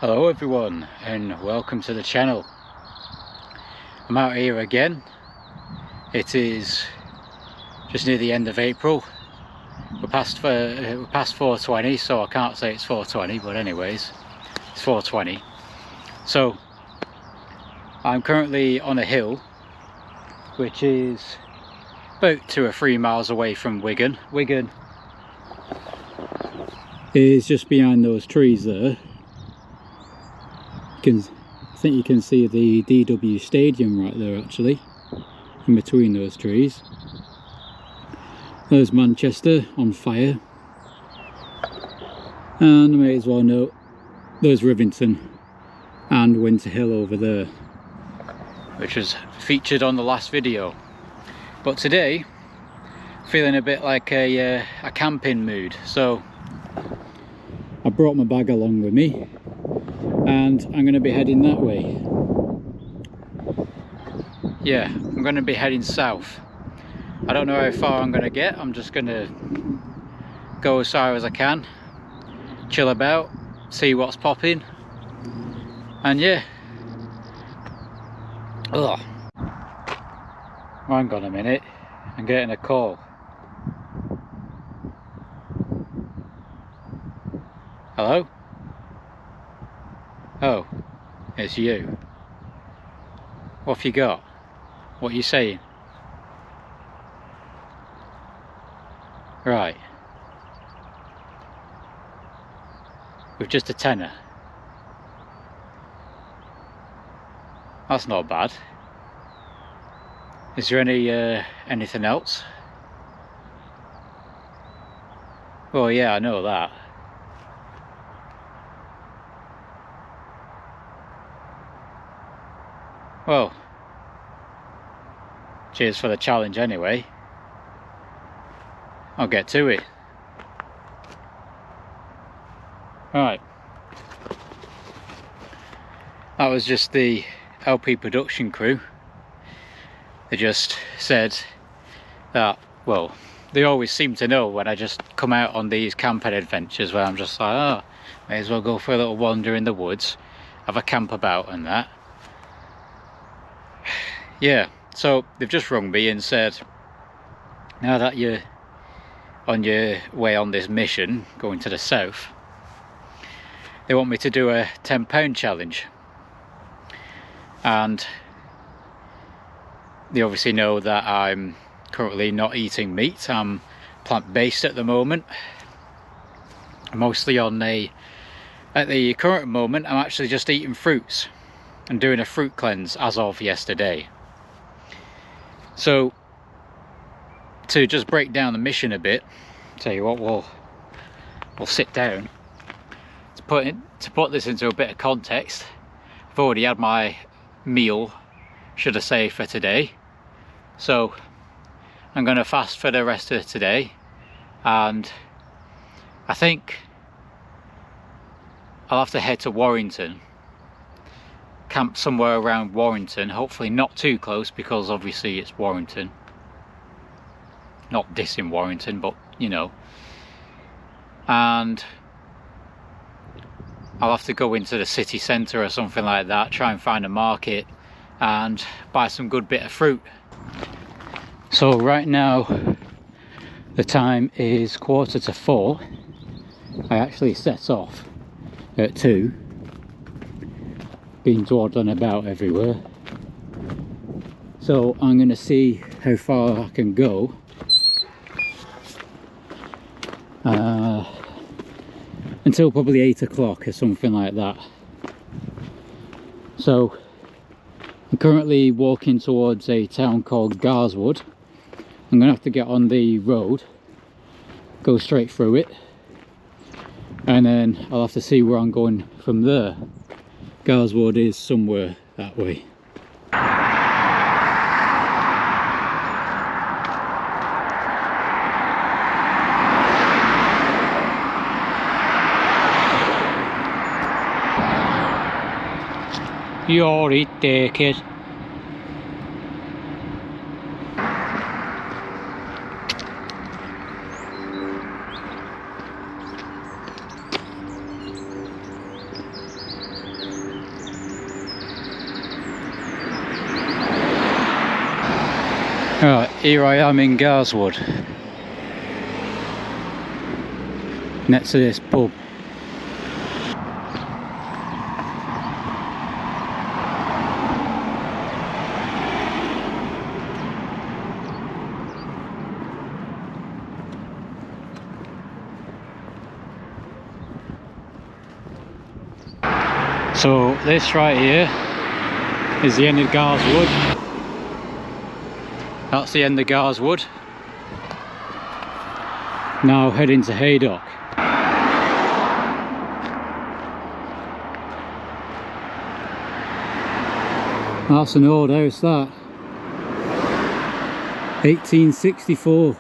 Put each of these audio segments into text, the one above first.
Hello everyone and welcome to the channel. I'm out here again. It is just near the end of April. We're past 420, so I can't say it's 420, but anyways, it's 420. So I'm currently on a hill which is about 2 or 3 miles away from Wigan. Wigan is just behind those trees there. I think you can see the DW Stadium right there actually, in between those trees. There's Manchester on fire, and I may as well note there's Rivington and Winter Hill over there, which was featured on the last video. But today, feeling a bit like a camping mood, so I brought my bag along with me and I'm going to be heading that way. Yeah, I'm going to be heading south. I don't know how far I'm going to get. I'm just going to go as far as I can, chill about, see what's popping, and yeah. Ugh. Hang on a minute, I'm getting a call. Hello? Oh, it's you. What have you got? What are you saying? Right. With just a tenner. That's not bad. Is there anything else? Well, yeah, I know that. Well, cheers for the challenge anyway. I'll get to it. Right. That was just the LP production crew. They just said that, well, they always seem to know when I just come out on these camping adventures where I'm just like, oh, may as well go for a little wander in the woods, have a camp about and that. Yeah, so they've just rung me and said, now that you're on your way on this mission going to the south, they want me to do a £10 challenge. And they obviously know that I'm currently not eating meat. I'm plant-based at the moment. Mostly at the current moment, I'm actually just eating fruits and doing a fruit cleanse as of yesterday. So, to just break down the mission a bit, tell you what, we'll sit down. To put this into a bit of context, I've already had my meal, should I say, for today. So, I'm going to fast for the rest of today, and I think I'll have to head to Warrington. Camp somewhere around Warrington, hopefully not too close because obviously it's Warrington. Not dissing Warrington, but you know. And I'll have to go into the city centre or something like that, try and find a market and buy some good bit of fruit. So right now the time is 3:45. I actually set off at 2. Been dawdling about everywhere, so I'm going to see how far I can go until probably 8 o'clock or something like that. So I'm currently walking towards a town called Garswood. I'm going to have to get on the road, go straight through it, and then I'll have to see where I'm going from there. Garswood is somewhere that way. You're it there, kid. Right, here I am in Garswood, next to this pub. So this right here is the end of Garswood. That's the end of Garswood. Now heading to Haydock. That's an old house, that. 1864.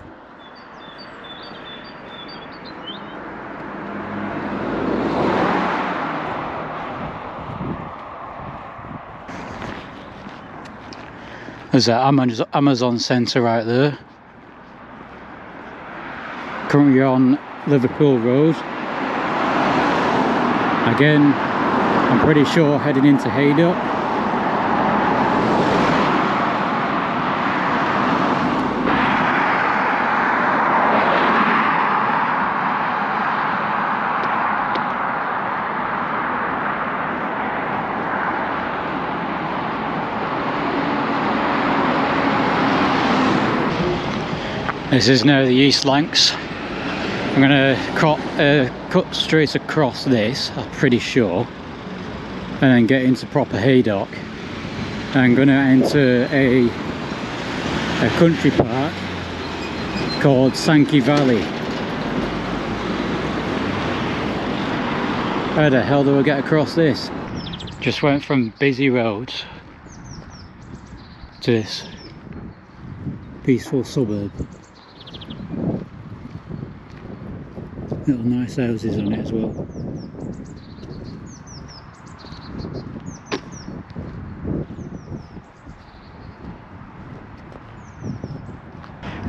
There's an Amazon centre right there. Currently on Liverpool Road. Again, I'm pretty sure heading into Haydock. This is now the East Lancs. I'm going to cut straight across this, I'm pretty sure, and then get into proper Haydock. I'm going to enter a country park called Sankey Valley. How the hell do I get across this? Just went from busy roads to this peaceful suburb. Little nice houses on it as well.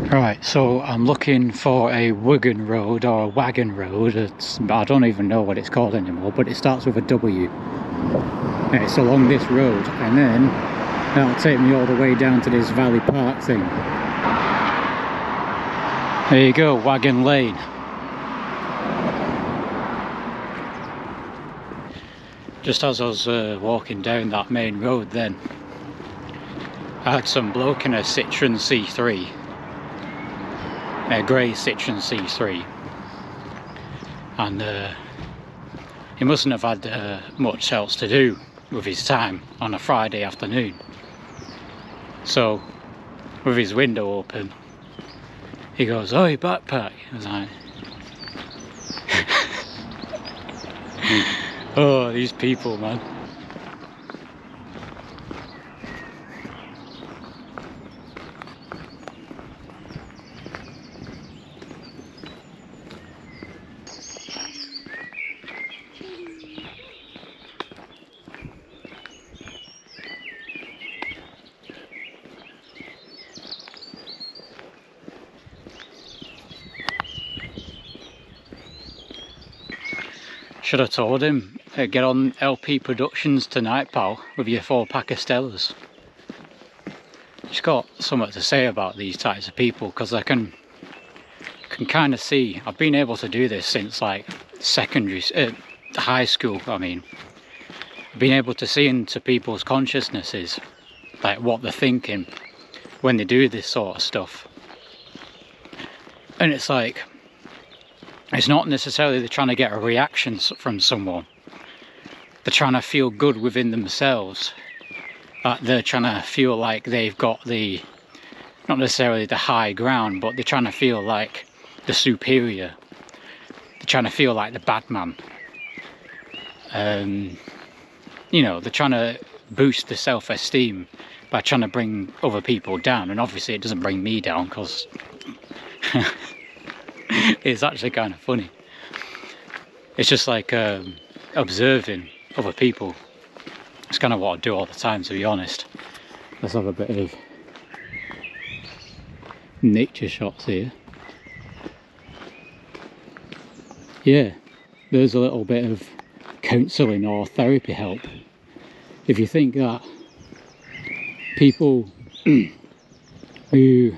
Right, so I'm looking for a Wigan Road or a Wagon Road. I don't even know what it's called anymore, but it starts with a W. And it's along this road, and then that'll take me all the way down to this Valley Park thing. There you go, Wagon Lane. Just as I was walking down that main road then, I had some bloke in a Citroen C3, a grey Citroen C3, and he mustn't have had much else to do with his time on a Friday afternoon. So, with his window open, he goes, "Oi, backpack." I was like, oh, these people, man. Should have told him, get on LP Productions tonight, pal, with your 4-pack of Stellas. Just got something to say about these types of people, because I can kind of see, I've been able to do this since like high school, I mean. I've been able to see into people's consciousnesses, like what they're thinking when they do this sort of stuff. And it's like, it's not necessarily they're trying to get a reaction from someone. They're trying to feel good within themselves. They're trying to feel like they've got the, not necessarily the high ground, but they're trying to feel like the superior. They're trying to feel like the bad man. You know, they're trying to boost the self-esteem by trying to bring other people down. And obviously it doesn't bring me down, because it's actually kind of funny. It's just like observing other people. It's kind of what I do all the time, to be honest. Let's have a bit of nature shots here. Yeah, there's a little bit of counselling or therapy help. If you think that people who,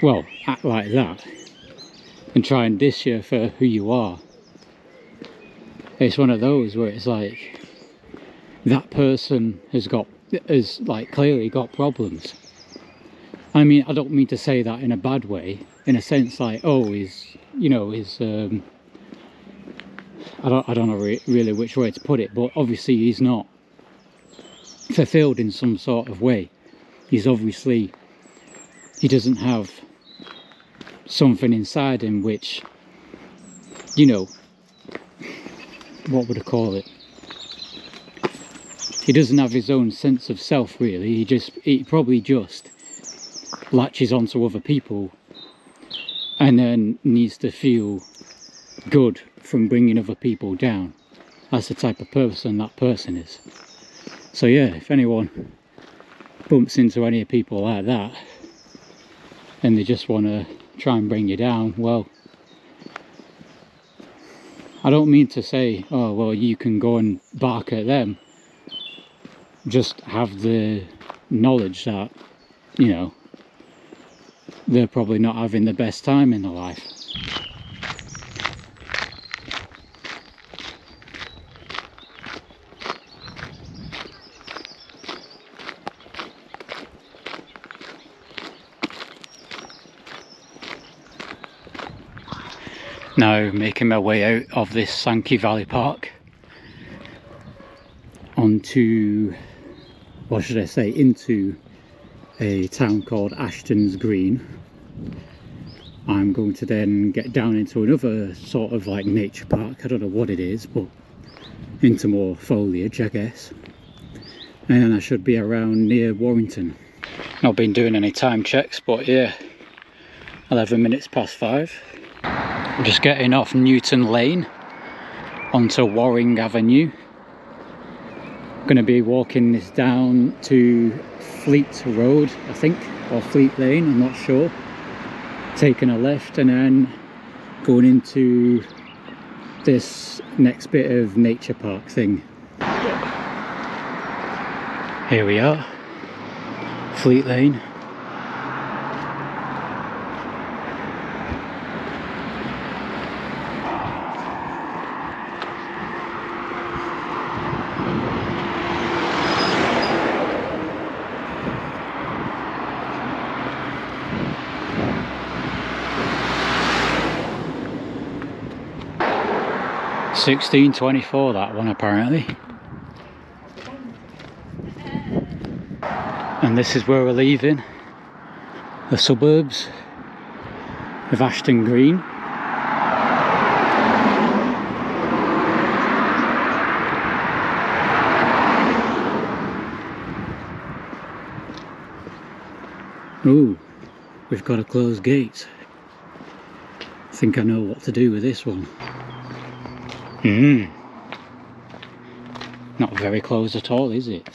well, act like that and try and diss you for who you are. It's one of those where it's like, that person has like clearly got problems. I mean, I don't mean to say that in a bad way, in a sense like, oh, he's, you know, I don't know really which way to put it, but obviously he's not fulfilled in some sort of way. He's obviously, he doesn't have something inside him which, you know, what would I call it? He doesn't have his own sense of self, really. He probably just latches onto other people and then needs to feel good from bringing other people down. That's the type of person that person is. So yeah, if anyone bumps into any people like that and they just want to try and bring you down, well, I don't mean to say, oh well, you can go and bark at them. Just have the knowledge that, you know, they're probably not having the best time in their life. Now making my way out of this Sankey Valley Park onto, what should I say, into a town called Ashton's Green. I'm going to then get down into another sort of like nature park, I don't know what it is, but into more foliage, I guess. And then I should be around near Warrington. Not been doing any time checks, but yeah, 11 minutes past 5. I'm just getting off Newton Lane onto Warring Avenue. Going to be walking this down to Fleet Road, I think, or Fleet Lane, I'm not sure. Taking a left and then going into this next bit of nature park thing. Here we are, Fleet Lane. $16.24 that one apparently. And this is where we're leaving, the suburbs of Ashton Green. Ooh, we've got to close gates. I think I know what to do with this one. Not very close at all, is it?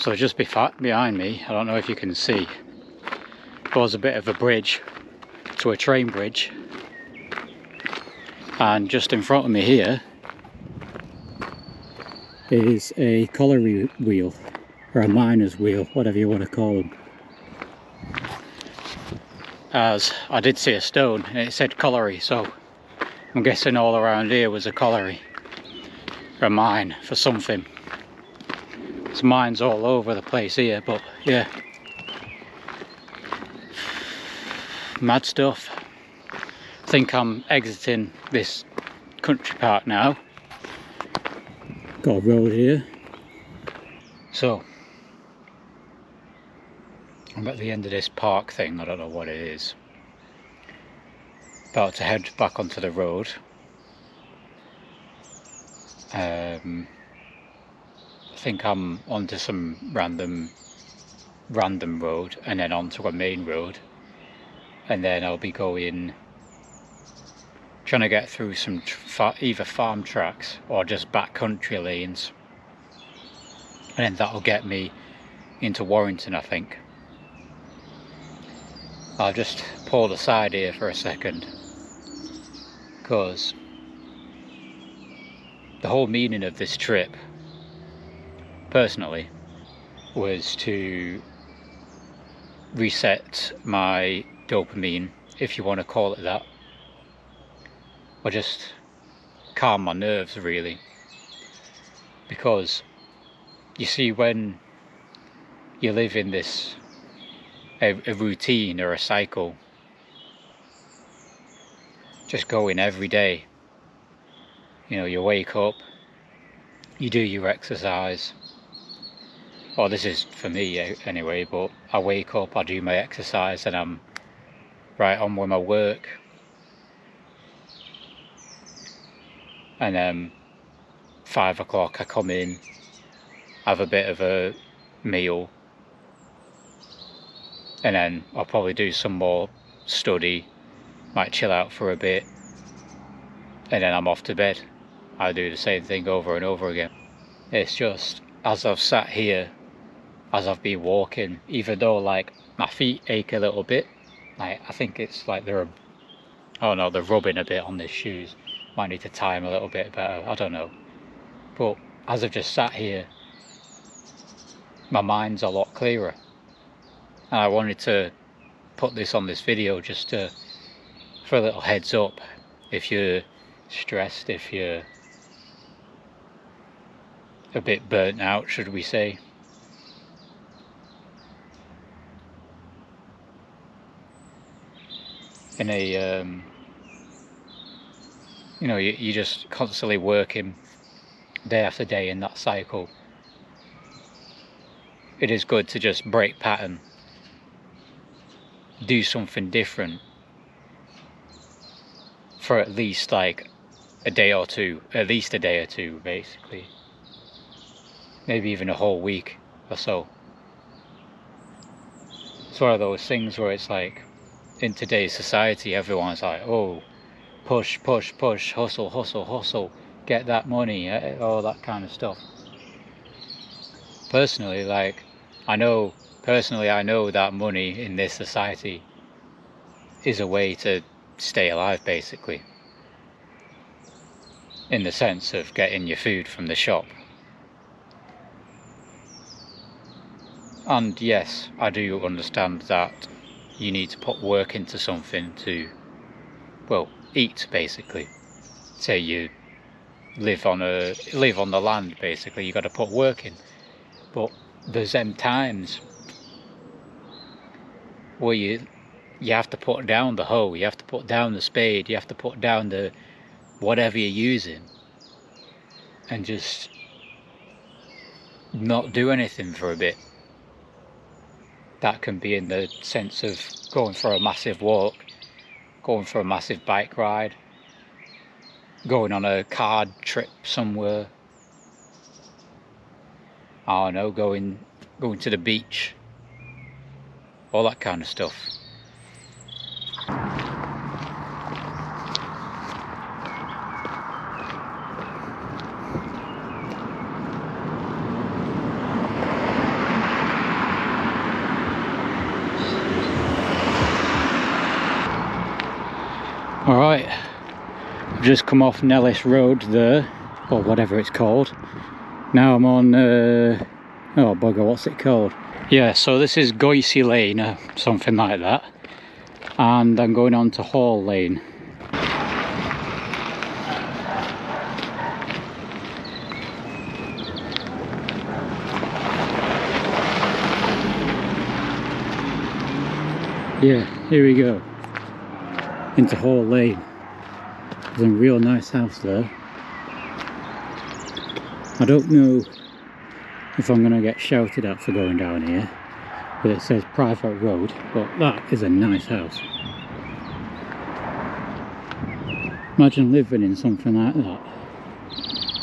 So just behind me, I don't know if you can see, goes a bit of a bridge to a train bridge, and just in front of me here is a colliery wheel, or a miner's wheel, whatever you want to call them. As I did see a stone and it said colliery, so I'm guessing all around here was a colliery, or a mine for something. There's mines all over the place here, but yeah, mad stuff. I think I'm exiting this country park now. Got a road here. So I'm at the end of this park thing, I don't know what it is. About to head back onto the road. I think I'm onto some random road and then onto a main road, and then I'll be trying to get through some either farm tracks or just backcountry lanes, and then that'll get me into Warrington, I think. I'll just pull aside here for a second, because the whole meaning of this trip, personally, was to reset my dopamine, if you want to call it that, or just calm my nerves, really. Because you see, when you live in this a routine or a cycle, just going every day, you know, you wake up, you do your exercise, or this is for me anyway, but I wake up, I do my exercise, and I'm right on with my work, and then 5 o'clock I come in, have a bit of a meal, and then I'll probably do some more study, might chill out for a bit, and then I'm off to bed. I do the same thing over and over again. It's just, as I've sat here, as I've been walking, even though like my feet ache a little bit, like I think it's like they're rubbing a bit on the shoes. Might need to tie them a little bit better, I don't know. But as I've just sat here, my mind's a lot clearer. And I wanted to put this on this video just for a little heads up. If you're stressed, if you're a bit burnt out, should we say. In a, you know, you're just constantly working day after day in that cycle. It is good to just break pattern, do something different for at least like a day or two, basically. Maybe even a whole week or so. It's one of those things where it's like, in today's society, everyone's like, oh, push, hustle, get that money, all that kind of stuff. Personally, like, I know that money in this society is a way to stay alive, basically, in the sense of getting your food from the shop. And yes, I do understand that you need to put work into something to, well, eat, basically. Say you live on the land, basically, you got to put work in. But there's them times where you have to put down the hoe, you have to put down the spade, you have to put down the whatever you're using, and just not do anything for a bit. That can be in the sense of going for a massive walk, going for a massive bike ride, going on a car trip somewhere, I don't know, going to the beach, all that kind of stuff. Alright, I've just come off Nellis Road there, or whatever it's called. Now I'm on, oh bugger, what's it called? Yeah, so this is Goisey Lane, or something like that. And I'm going on to Hall Lane. Yeah, here we go. Into Hall Lane. There's a real nice house there. I don't know if I'm going to get shouted at for going down here, but it says private road, but that is a nice house. Imagine living in something like that.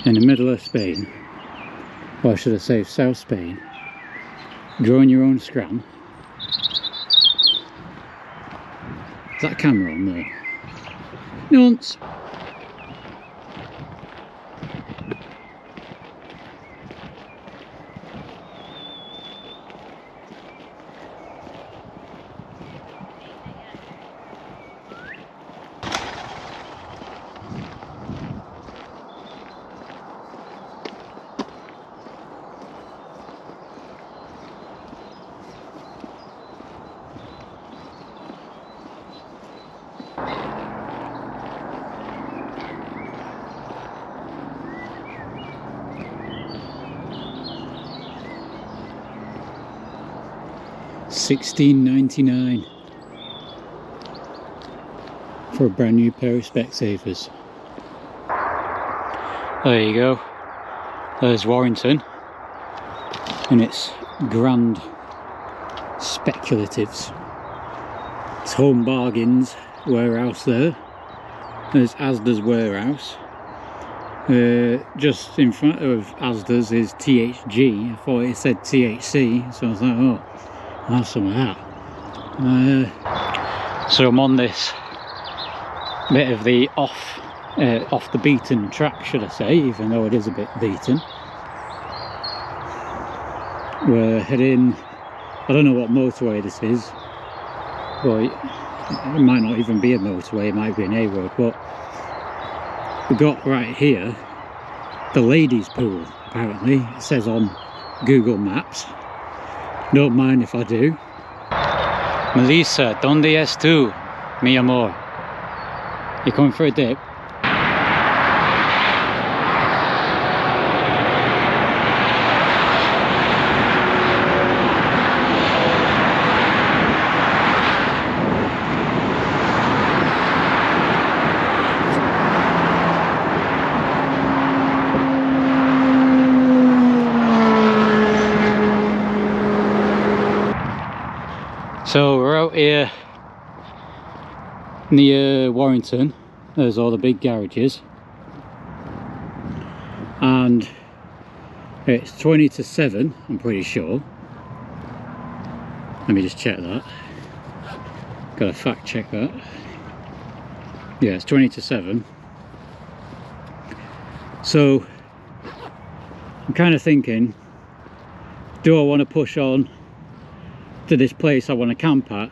in the middle of Spain, or should I say South Spain, growing your own scram. Is that camera on there? Nonce! $16.99 for a brand new pair of Specsavers. There you go. There's Warrington and its grand speculatives. It's Home Bargains warehouse there. There's Asda's warehouse. Just in front of Asda's is THG. I thought it said THC, so I was like, oh, I'll have some of that. So I'm on this bit of the off the beaten track, should I say, even though it is a bit beaten. We're heading, I don't know what motorway this is, but it might not even be a motorway, it might be an A road, but we got right here the ladies pool, apparently. It says on Google Maps. Don't mind if I do. Melissa, ¿dónde es tú, mi amor? You coming for a dip? So we're out here near Warrington. There's all the big garages, and it's 20 to 7, I'm pretty sure. Let me just check that. Gotta fact check that. Yeah, it's 20 to 7. So I'm kind of thinking, do I want to push on to this place I want to camp at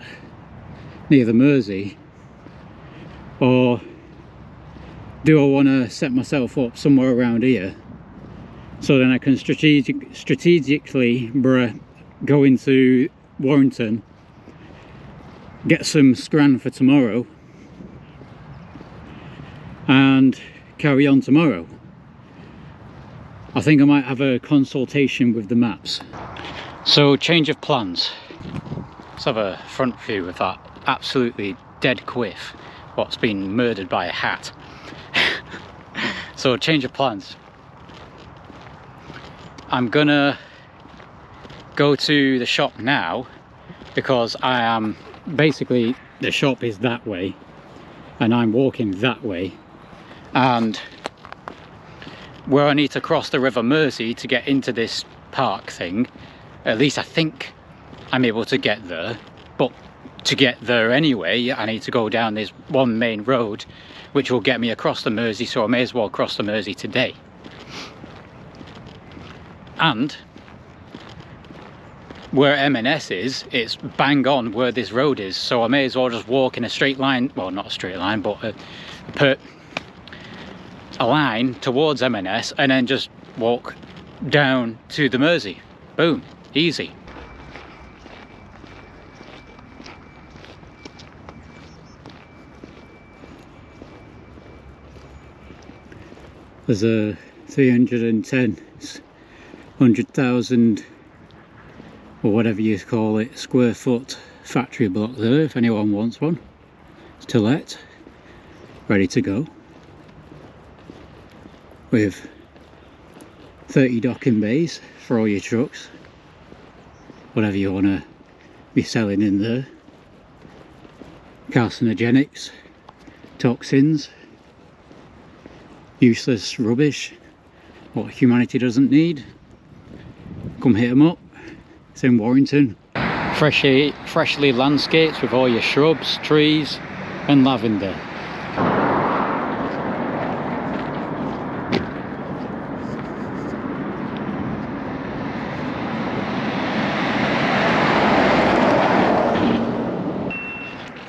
near the Mersey, or do I want to set myself up somewhere around here so then I can strategically go into Warrington, get some scran for tomorrow and carry on tomorrow. I think I might have a consultation with the maps. So change of plans. Let's have a front view of that absolutely dead quiff, what's been murdered by a hat. So change of plans. I'm gonna go to the shop now because I am basically, the shop is that way and I'm walking that way, and where I need to cross the River Mersey to get into this park thing, at least I think I'm able to get there, but to get there anyway I need to go down this one main road which will get me across the Mersey, so I may as well cross the Mersey today. And where M&S is, it's bang on where this road is, so I may as well just walk in a straight line, well not a straight line, but a line towards M&S and then just walk down to the Mersey. Boom, easy. There's a 100,000 or whatever you call it square foot factory block there, if anyone wants one. It's to let, ready to go, with 30 docking bays for all your trucks, whatever you want to be selling in there. Carcinogenics, toxins, useless rubbish, what humanity doesn't need, come hit them up. It's in Warrington. Freshly landscaped with all your shrubs, trees and lavender.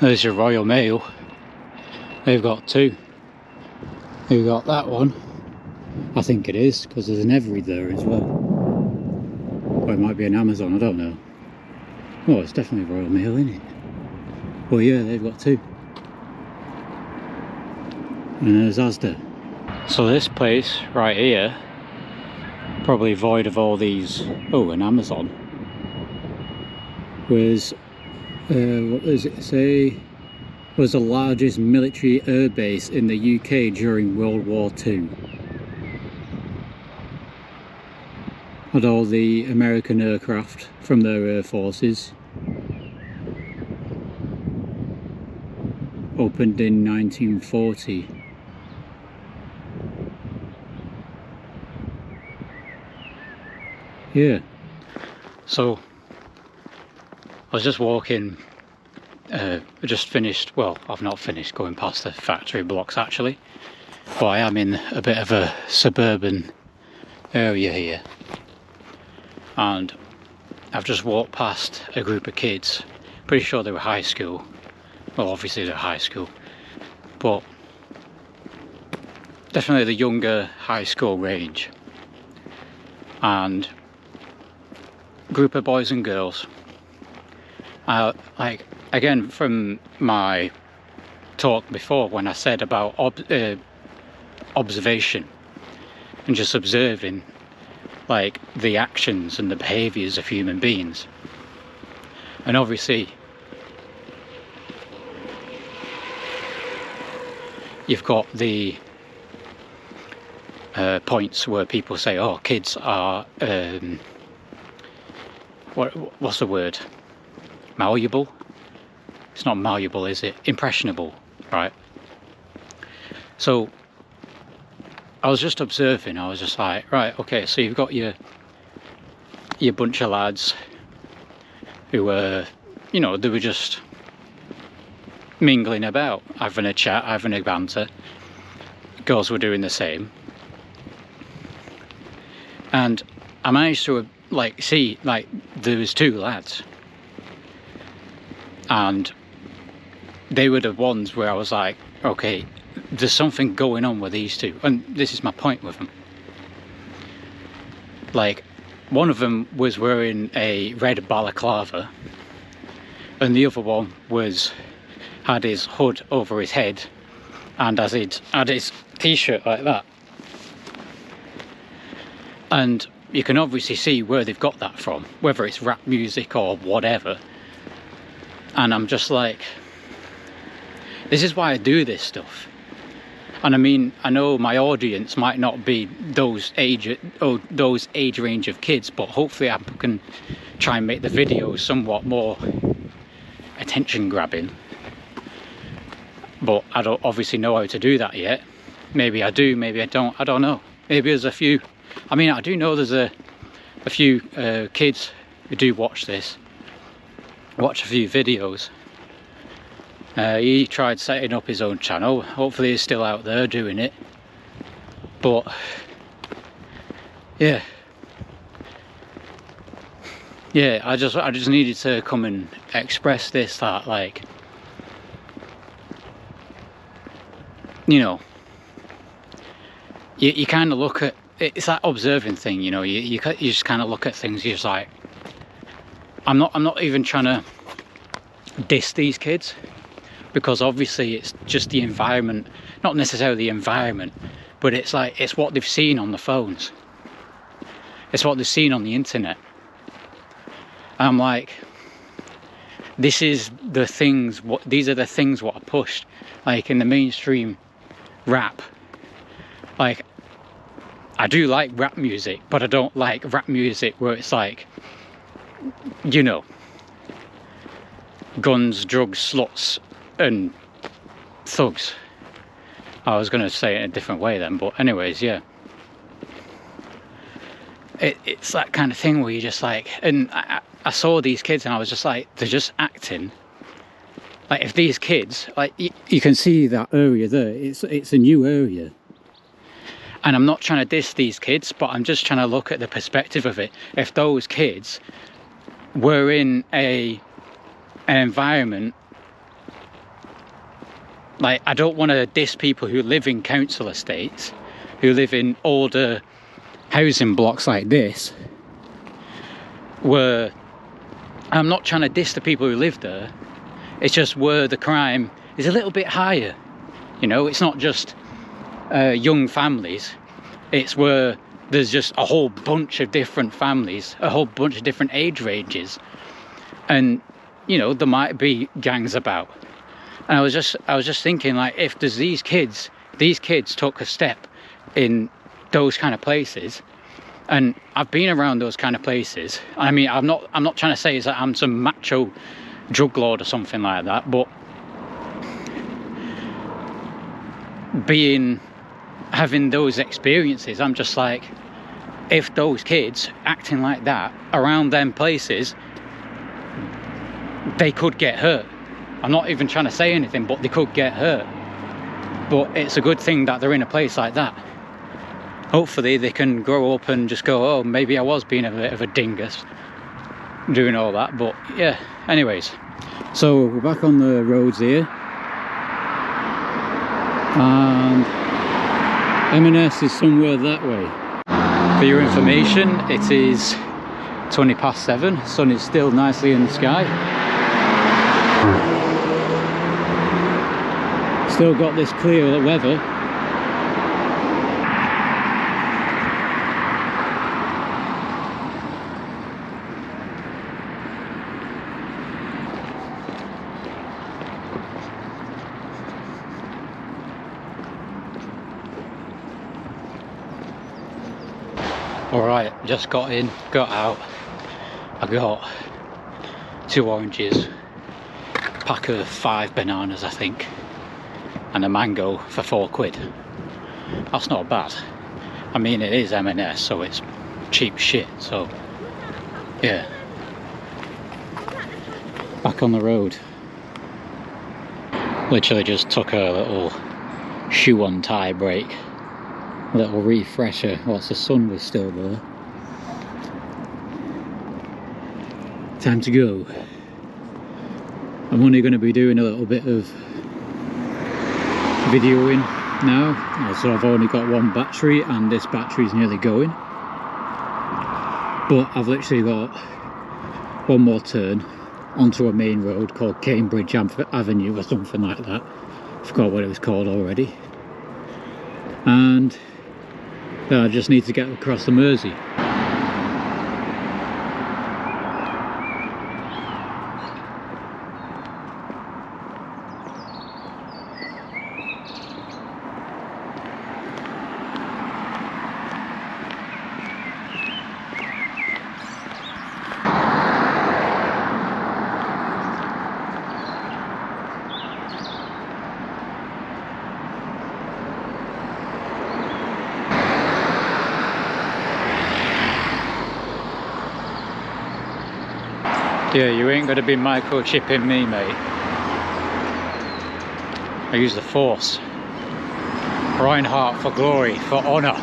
There's your Royal Mail. They've got two. They've got that one. I think it is, because there's an Every there as well. Or it might be an Amazon, I don't know. Oh, it's definitely Royal Mail, isn't it? Well, yeah, they've got two. And there's Asda. So this place right here, probably void of all these. Oh, an Amazon. Was what does it say? Was the largest military air base in the UK during World War II. Had all the American aircraft from their air forces. Opened in 1940. Yeah. So I was just walking, I just finished, well, I've not finished going past the factory blocks actually, but I am in a bit of a suburban area here, and I've just walked past a group of kids, pretty sure they were high school, well obviously they're high school, but definitely the younger high school range, and group of boys and girls. Like, again, from my talk before when I said about observation and just observing like the actions and the behaviours of human beings, and obviously you've got the points where people say, oh, kids are what's the word? Malleable? It's not malleable, is it? Impressionable, right? So I was just observing, I was just like, right, okay, so you've got your bunch of lads who were, you know, they were just mingling about, having a chat, having a banter. Girls were doing the same. And I managed to like see, like, there was two lads, and they were the ones where I was like, okay, there's something going on with these two, and this is my point with them. Like, one of them was wearing a red balaclava, and the other one had his hood over his head, and had his t-shirt like that. And you can obviously see where they've got that from, whether it's rap music or whatever. And I'm just like, this is why I do this stuff. And I mean, I know my audience might not be those age range of kids, but hopefully I can try and make the videos somewhat more attention grabbing. But I don't obviously know how to do that yet. Maybe I do, maybe I don't know. Maybe there's a few, I mean, I do know there's a few kids who do watch this, watch a few videos. He tried setting up his own channel, hopefully he's still out there doing it. But yeah, I just needed to come and express this, that, like, you know, you kind of look at, it's that observing thing, you know, you just kind of look at things, you're just like, I'm not even trying to diss these kids, because obviously it's just the environment, not necessarily the environment, but it's like, it's what they've seen on the phones, it's what they've seen on the internet. And I'm like, this is the things, these are the things what are pushed, like in the mainstream rap. Like, I do like rap music, but I don't like rap music where it's like, you know, guns, drugs, sluts and thugs. I was going to say it in a different way then, but anyways, yeah. it's that kind of thing where you're just like, and I saw these kids and I was just like, they're just acting like, if these kids, like, you can see that area there, it's a new area. And I'm not trying to diss these kids, but I'm just trying to look at the perspective of it. If those kids were in an environment, like, I don't want to diss people who live in council estates, who live in older housing blocks like this, where I'm not trying to diss the people who live there. It's just where the crime is a little bit higher. You know, it's not just young families, it's where there's just a whole bunch of different families, a whole bunch of different age ranges, and you know, there might be gangs about. And I was just thinking, like, if there's these kids took a step in those kind of places, and I've been around those kind of places. I mean, I'm not trying to say that I'm some macho drug lord or something like that, but having those experiences, I'm just like, if those kids acting like that around them places, they could get hurt. I'm not even trying to say anything, but they could get hurt. But it's a good thing that they're in a place like that. Hopefully they can grow up and just go, oh, maybe I was being a bit of a dingus doing all that. But yeah, anyways, so we're back on the roads here, and M&S is somewhere that way. For your information, it is 7:20. Sun is still nicely in the sky. Still got this clear weather. Alright, just got in, got out. I got 2 oranges, pack of 5 bananas I think, and a mango for £4. That's not bad. I mean, it is M&S, so it's cheap shit, so yeah. Back on the road. Literally just took a little shoe on tie break. A little refresher whilst the sun was still there. Time to go. I'm only going to be doing a little bit of videoing now, so I've only got 1 battery and this battery's nearly going, but I've literally got 1 more turn onto a main road called Cambridge Avenue or something like that. I forgot what it was called already, and I just need to get across the Mersey. Yeah, you ain't gonna be microchipping me, mate. I use the force. Reinhardt for glory, for honour.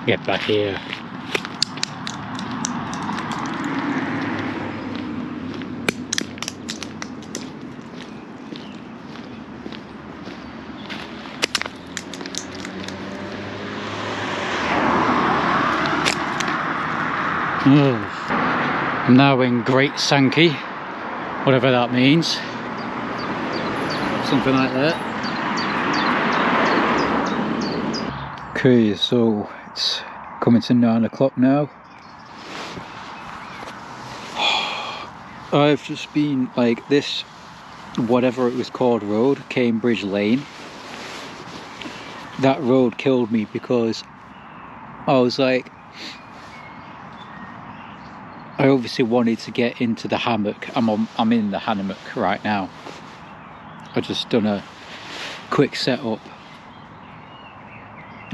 Get back here. I'm now in Great Sankey, whatever that means, something like that. Okay, so it's coming to 9 o'clock now. I've just been like this, whatever it was called, road, Cambridge Lane. That road killed me because I was like, I obviously wanted to get into the hammock. I'm in the hammock right now. I just done a quick setup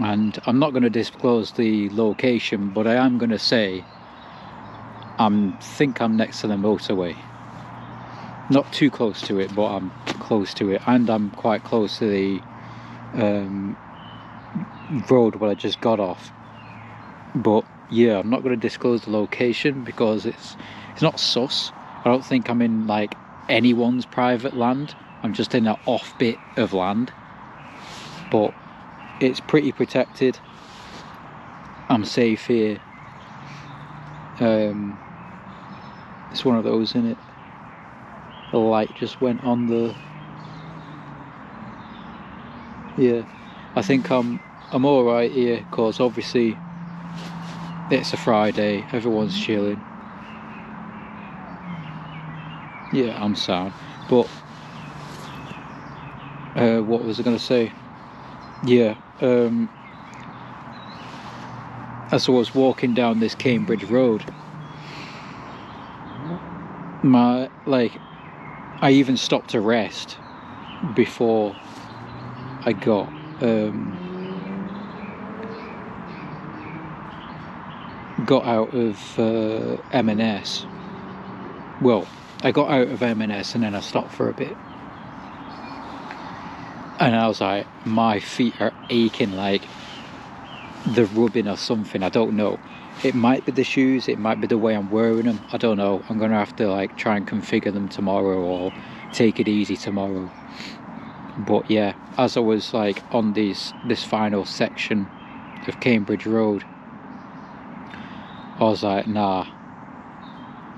and I'm not going to disclose the location, but I am going to say I think I'm next to the motorway. Not too close to it, but I'm close to it, and I'm quite close to the road where I just got off. But yeah, I'm not going to disclose the location because it's not sus. I don't think I'm in like anyone's private land. I'm just in an off bit of land, but it's pretty protected. I'm safe here. It's one of those, innit? The light just went on the... Yeah, I think I'm alright here, because obviously it's a Friday, everyone's chilling. Yeah, I'm sound. But what was I going to say? Yeah, as I was walking down this Cambridge road, I even stopped to rest before I got out of M&S. Well, I got out of M&S and then I stopped for a bit, and I was like, my feet are aching, like they're rubbing or something. I don't know. It might be the shoes, it might be the way I'm wearing them, I don't know. I'm gonna have to like try and configure them tomorrow or take it easy tomorrow. But yeah, as I was like on this final section of Cambridge Road, I was like, nah,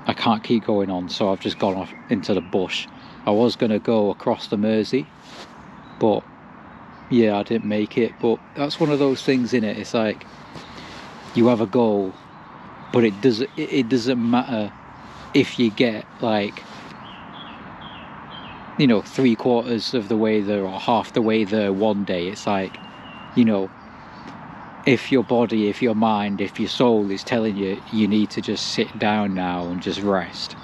I can't keep going on, so I've just gone off into the bush. I was gonna go across the Mersey, but yeah, I didn't make it. But that's one of those things, innit? It's like you have a goal, but it doesn't matter if you get like, you know, 3/4 of the way there or half the way there one day. It's like, you know, if your body, if your mind, if your soul is telling you you need to just sit down now and just rest,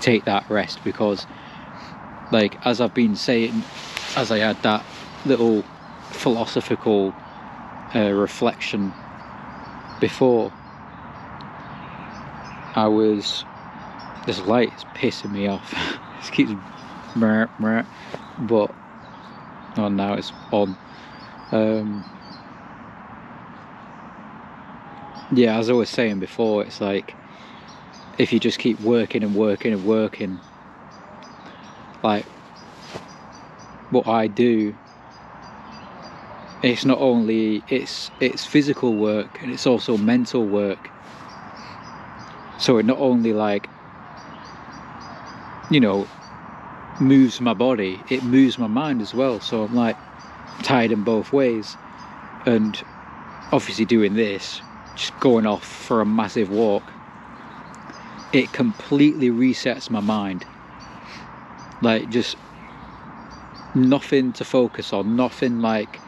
take that rest. Because like, as I've been saying, as I had that little philosophical reflection before, I was, this light is pissing me off. It keeps but oh, now it's on. Yeah, as I was saying before, it's like if you just keep working and working and working, like what I do, it's not only it's physical work and it's also mental work. So it not only, like, you know, moves my body, it moves my mind as well. So I'm like tired in both ways. And obviously doing this, just going off for a massive walk, it completely resets my mind. Like, just nothing to focus on, nothing like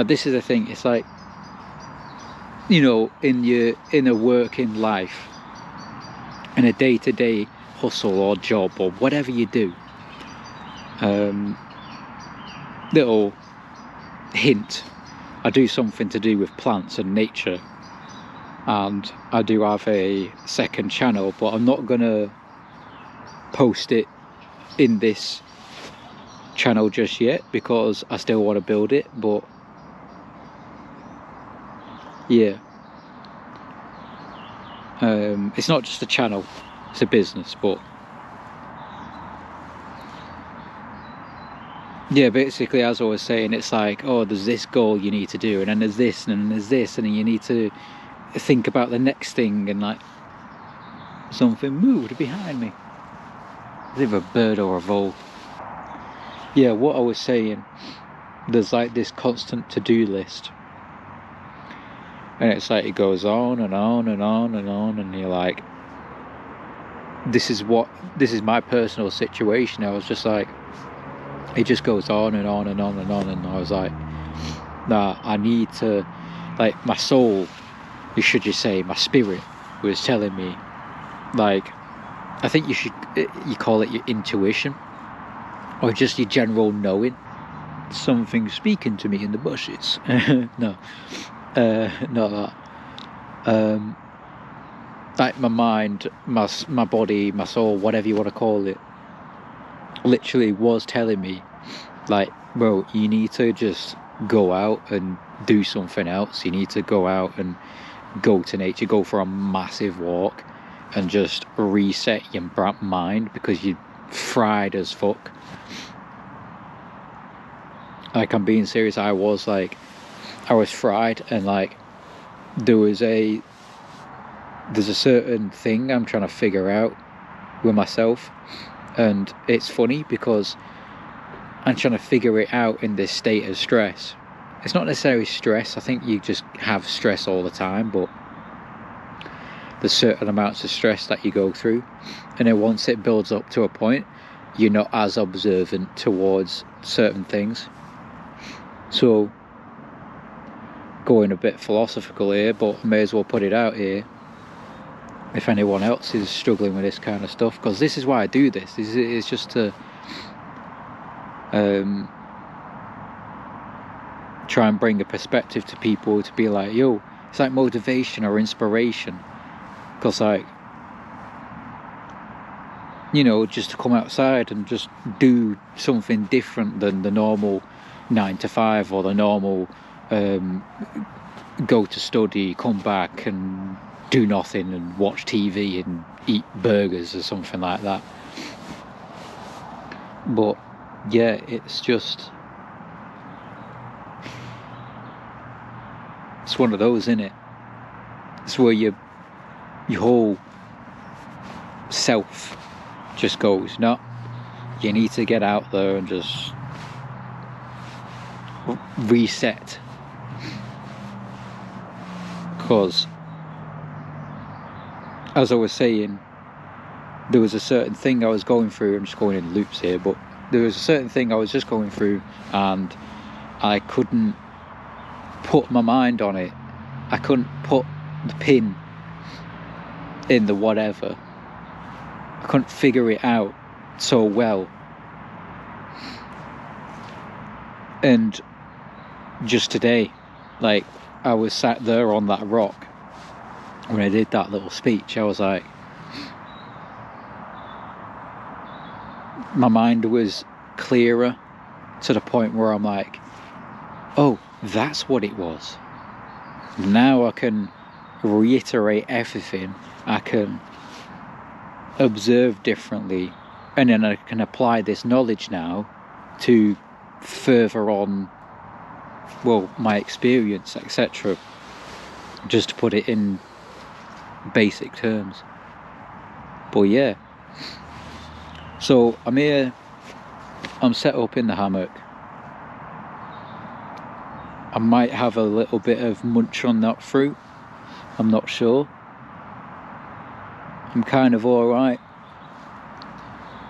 this is the thing, it's like, you know, in a working life, in a day-to-day hustle or job or whatever you do, little hint, I do something to do with plants and nature, and I do have a second channel, but I'm not gonna post it in this channel just yet because I still want to build it. But yeah, it's not just a channel, it's a business. But yeah, basically, as I was saying, it's like, oh, there's this goal you need to do, and then there's this, and then there's this, and then you need to think about the next thing. And like, something moved behind me, as if a bird or a vole. Yeah, what I was saying, there's like this constant to-do list, and it's like it goes on and on and on and on, and you're like, this is my personal situation. I was just like, it just goes on and on and on and on, and I was like, nah, I need to, like, my soul, you should just say, my spirit was telling me, like, I think you call it your intuition, or just your general knowing. something speaking to me in the bushes. No, not that. Like my mind, my body, my soul, whatever you want to call it, literally was telling me, like, bro, you need to just go out and do something else. You need to go out and go to nature, go for a massive walk and just reset your mind, because you're fried as fuck. Like, I'm being serious. I was fried, and like there's a certain thing I'm trying to figure out with myself, and it's funny because I'm trying to figure it out in this state of stress. It's not necessarily stress. I think you just have stress all the time, but there's certain amounts of stress that you go through, and then once it builds up to a point, you're not as observant towards certain things. So, going a bit philosophical here, but I may as well put it out here if anyone else is struggling with this kind of stuff, because this is why I do this. It's just to try and bring a perspective to people, to be like, yo, it's like motivation or inspiration, because like, you know, just to come outside and just do something different than the normal 9 to 5 or the normal go to study, come back and do nothing and watch TV and eat burgers or something like that. But yeah, it's one of those, isn't it? It's where your whole self just goes, no, you need to get out there and just reset. Because, as I was saying, there was a certain thing I was going through. I'm just going in loops here, but there was a certain thing I was just going through, and I couldn't put my mind on it. I couldn't put the pin in the whatever. I couldn't figure it out so well. And just today, like, I was sat there on that rock when I did that little speech. I was like, my mind was clearer to the point where I'm like, oh, that's what it was. Now I can reiterate everything. I can observe differently, and then I can apply this knowledge now to further on, well, my experience, etc., just to put it in basic terms. But yeah, so I'm here, I'm set up in the hammock. I might have a little bit of munch on that fruit, I'm not sure. I'm kind of alright.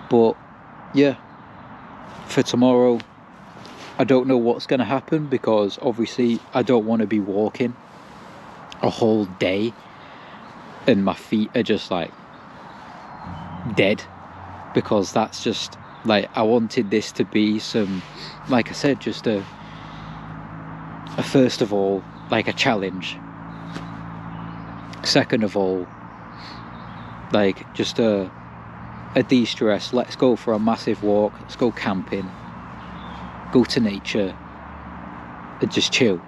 But yeah, for tomorrow, I don't know what's going to happen, because obviously I don't want to be walking a whole day and my feet are just like dead, because that's just like, I wanted this to be some, like I said, just a first of all, like a challenge. Second of all, like just a de-stress. Let's go for a massive walk, let's go camping, go to nature and just chill.